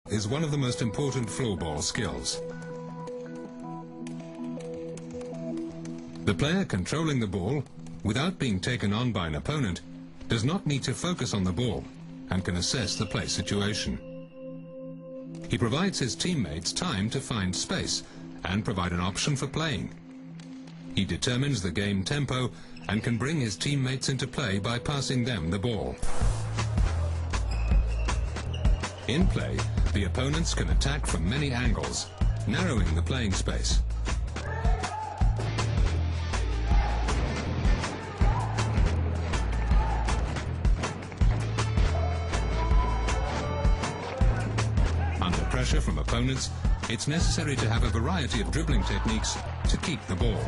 is one of the most important floorball skills. The player controlling the ball, without being taken on by an opponent, does not need to focus on the ball and can assess the play situation. He provides his teammates time to find space and provide an option for playing. He determines the game tempo and can bring his teammates into play by passing them the ball. In play, the opponents can attack from many angles, narrowing the playing space. Under pressure from opponents, it's necessary to have a variety of dribbling techniques to keep the ball.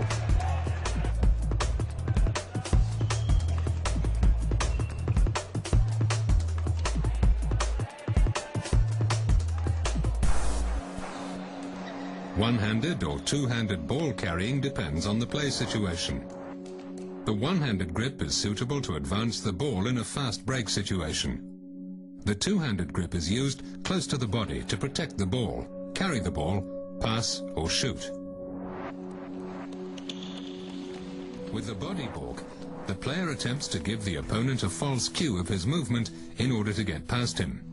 One-handed or two-handed ball carrying depends on the play situation. The one-handed grip is suitable to advance the ball in a fast break situation. The two-handed grip is used close to the body to protect the ball, carry the ball, pass or shoot. With the body balk, the player attempts to give the opponent a false cue of his movement in order to get past him.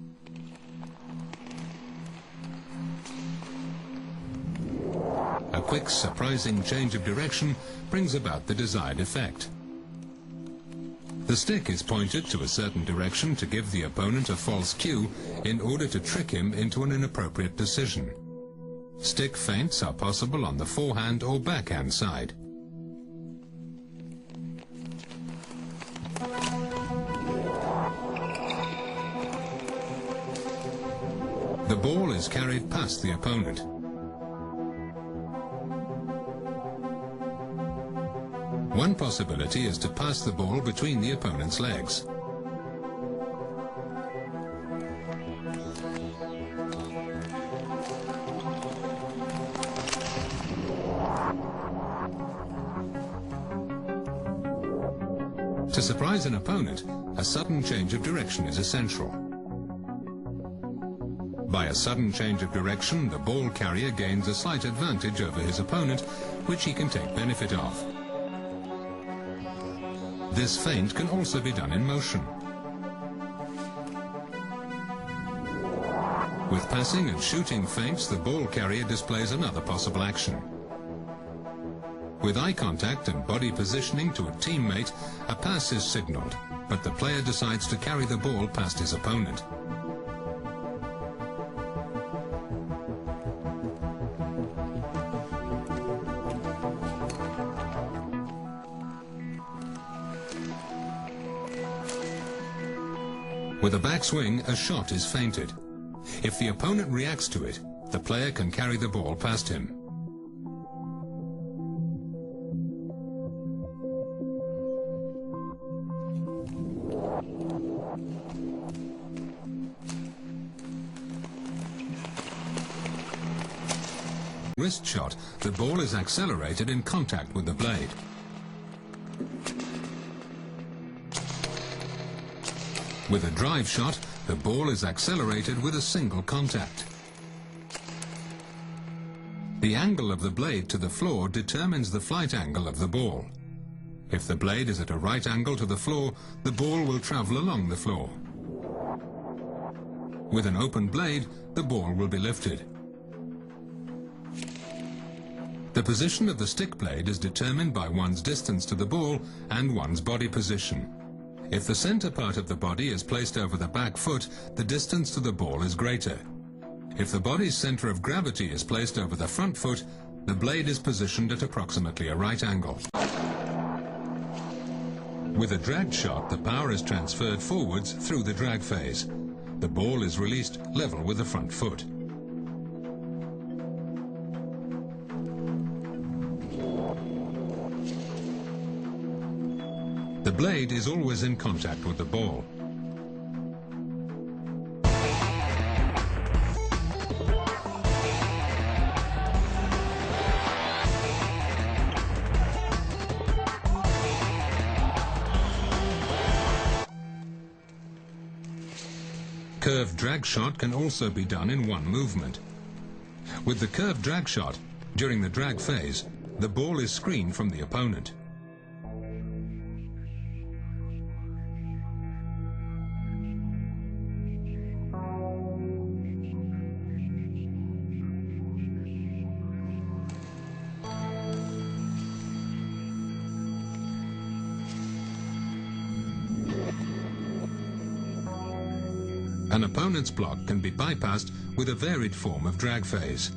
A quick, surprising change of direction brings about the desired effect. The stick is pointed to a certain direction to give the opponent a false cue in order to trick him into an inappropriate decision. Stick feints are possible on the forehand or backhand side. The ball is carried past the opponent. One possibility is to pass the ball between the opponent's legs. To surprise an opponent, a sudden change of direction is essential. By a sudden change of direction, the ball carrier gains a slight advantage over his opponent, which he can take benefit of. This feint can also be done in motion. With passing and shooting feints, the ball carrier displays another possible action. With eye contact and body positioning to a teammate, a pass is signaled, but the player decides to carry the ball past his opponent. With a backswing, a shot is feinted. If the opponent reacts to it, the player can carry the ball past him. Wrist shot, the ball is accelerated in contact with the blade. With a drive shot, the ball is accelerated with a single contact. The angle of the blade to the floor determines the flight angle of the ball. If the blade is at a right angle to the floor, the ball will travel along the floor. With an open blade, the ball will be lifted. The position of the stick blade is determined by one's distance to the ball and one's body position. If the center part of the body is placed over the back foot, the distance to the ball is greater. If the body's center of gravity is placed over the front foot, the blade is positioned at approximately a right angle. With a drag shot, the power is transferred forwards through the drag phase. The ball is released level with the front foot. The blade is always in contact with the ball. curved drag shot can also be done in one movement. With the curved drag shot, during the drag phase, the ball is screened from the opponent. An opponent's block can be bypassed with a varied form of drag phase.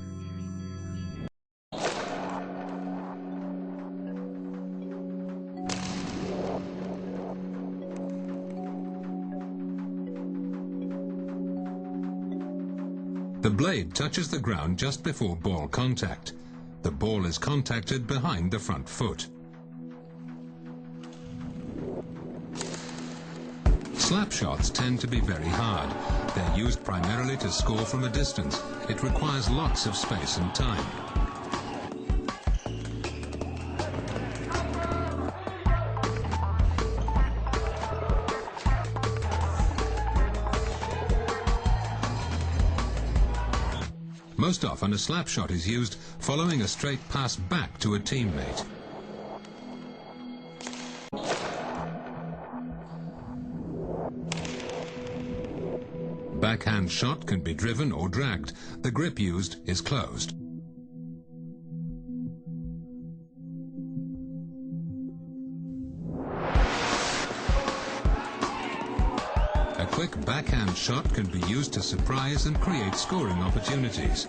The blade touches the ground just before ball contact. The ball is contacted behind the front foot. Slap shots tend to be very hard. They're used primarily to score from a distance. It requires lots of space and time. Most often a slap shot is used following a straight pass back to a teammate. Backhand shot can be driven or dragged. The grip used is closed. A quick backhand shot can be used to surprise and create scoring opportunities.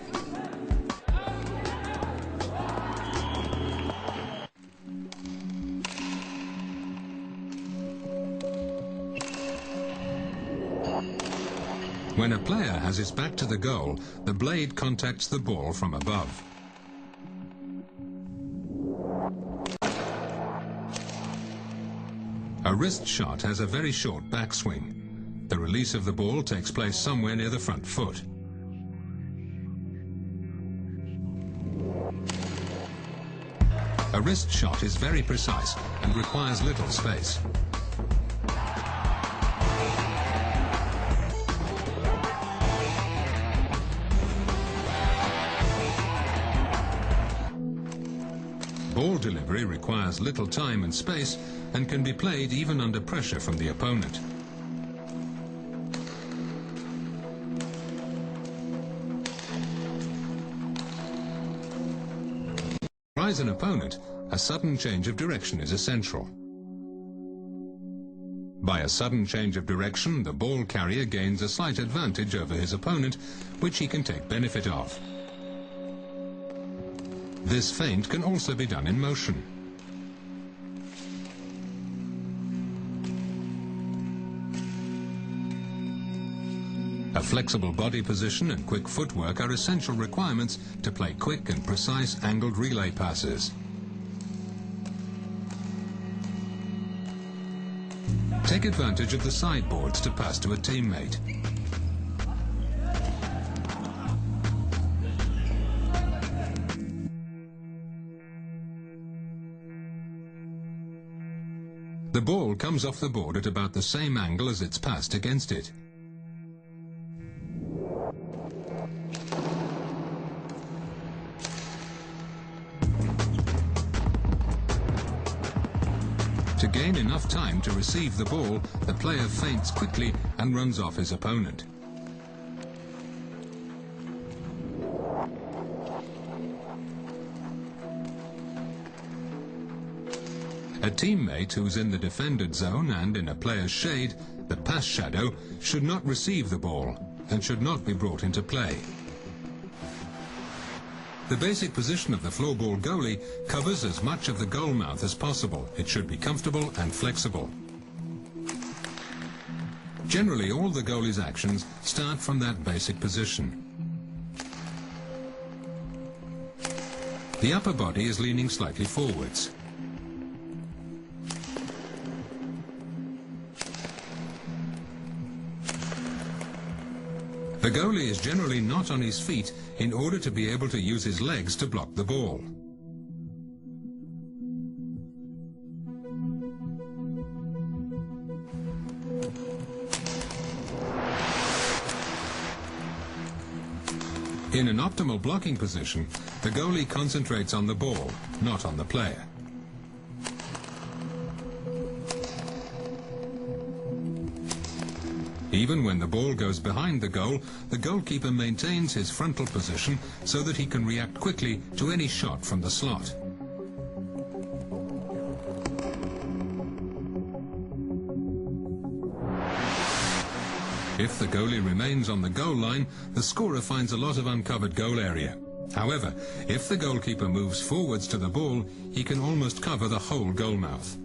When a player has his back to the goal, the blade contacts the ball from above. A wrist shot has a very short backswing. The release of the ball takes place somewhere near the front foot. A wrist shot is very precise and requires little space. Ball delivery requires little time and space and can be played even under pressure from the opponent. To surprise an opponent, a sudden change of direction is essential. By a sudden change of direction, the ball carrier gains a slight advantage over his opponent, which he can take benefit of. This feint can also be done in motion. A flexible body position and quick footwork are essential requirements to play quick and precise angled relay passes. Take advantage of the sideboards to pass to a teammate. The ball comes off the board at about the same angle as it's passed against it. To gain enough time to receive the ball, the player feints quickly and runs off his opponent. A teammate who's in the defended zone and in a player's shade, the pass shadow, should not receive the ball and should not be brought into play. The basic position of the floorball goalie covers as much of the goal mouth as possible. It should be comfortable and flexible. Generally, all the goalie's actions start from that basic position. The upper body is leaning slightly forwards. The goalie is generally not on his feet in order to be able to use his legs to block the ball. In an optimal blocking position, the goalie concentrates on the ball, not on the player. Even when the ball goes behind the goal, the goalkeeper maintains his frontal position so that he can react quickly to any shot from the slot. If the goalie remains on the goal line, the scorer finds a lot of uncovered goal area. However, if the goalkeeper moves forwards to the ball, he can almost cover the whole goal mouth.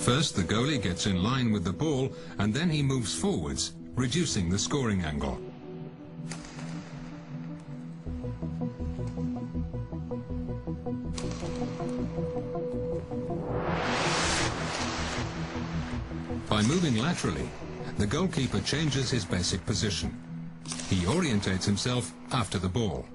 First, the goalie gets in line with the ball, and then he moves forwards, reducing the scoring angle. By moving laterally, the goalkeeper changes his basic position. He orientates himself after the ball.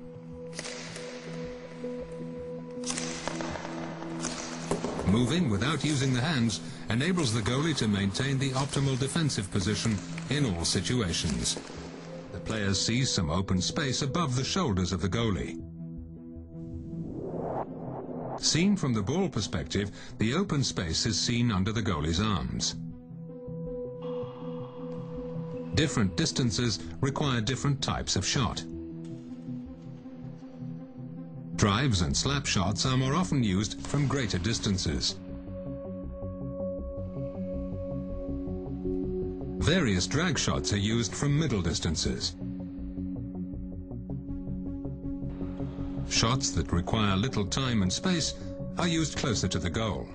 Moving without using the hands enables the goalie to maintain the optimal defensive position in all situations. The player sees some open space above the shoulders of the goalie. Seen from the ball perspective, the open space is seen under the goalie's arms. Different distances require different types of shot. Drives and slap shots are more often used from greater distances. Various drag shots are used from middle distances. Shots that require little time and space are used closer to the goal.